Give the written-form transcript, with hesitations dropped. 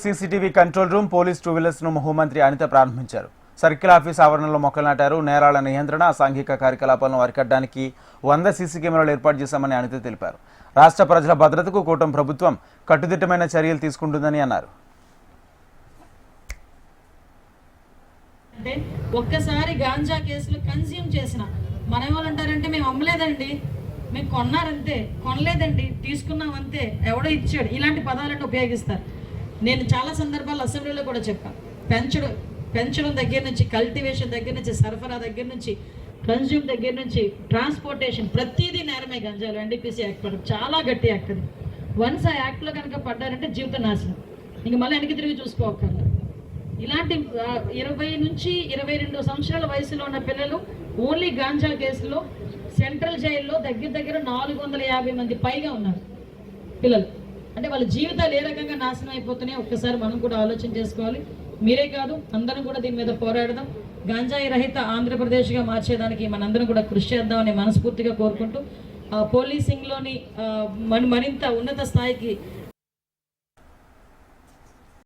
CCTV control room police two wheelers ను హోంమంత్రి అనిత ప్రారంభించారు. సర్కిల్ ఆఫీస్ ఆవరణలో మొక్కలు నాటారు. నేరాల నియంత్రణ, అసాంఘిక కార్యకలాపాలను అరికట్టడానికి 100 సీసీ కెమెరాలు ఏర్పాటు చేశామని అనిత తెలిపారు. రాష్ట్ర ప్రజల భద్రతకు కూటమి ప్రభుత్వం కట్టుదిట్టమైన చర్యలు తీసుకుంటుందని అన్నారు. ఒక్కసారి గాంజా కేసులు కన్స్యూమ్ చేసిన మన ఏమంటారంటే మేము అమ్మలేదండి, మేము కొన్నారంతే, కొనలేదండి, తీసుకున్నామంతే, ఎవడో ఇచ్చాడు, ఇలాంటి పదాలను ఉపయోగిస్తారు. నేను చాలా సందర్భాల్లో అసెంబ్లీలో కూడా చెప్పాను. పెంచడం దగ్గర నుంచి, కల్టివేషన్ దగ్గర నుంచి, సరఫరా దగ్గర నుంచి, కన్జ్యూమ్ దగ్గర నుంచి, ట్రాన్స్పోర్టేషన్ ప్రతిదీ నేరమే. గంజాలు ఎన్డీపీసీ యాక్ట్ పడడం చాలా గట్టి యాక్ట్ అది. వన్స్ ఆ యాక్ట్లో కనుక పడ్డారంటే జీవిత నాశనం, ఇంక మళ్ళీ వెనక్కి తిరిగి చూసుకోకర్లేదు. ఇలాంటి 20 నుంచి 22 సంవత్సరాల వయసులో ఉన్న పిల్లలు ఓన్లీ గాంజా కేసులో సెంట్రల్ జైల్లో దగ్గర 450 మంది పైగా ఉన్నారు పిల్లలు. అంటే వాళ్ళ జీవితాలు ఏ రకంగా నాశనం అయిపోతున్నాయి ఒక్కసారి మనం కూడా ఆలోచన చేసుకోవాలి. మీరే కాదు, అందరం కూడా దీని మీద పోరాడదాం. గాంజాయి రహిత ఆంధ్రప్రదేశ్గా మార్చేదానికి మనందరం కూడా కృషి చేద్దామని మనస్ఫూర్తిగా కోరుకుంటూ పోలీసింగ్లోని మరింత ఉన్నత స్థాయికి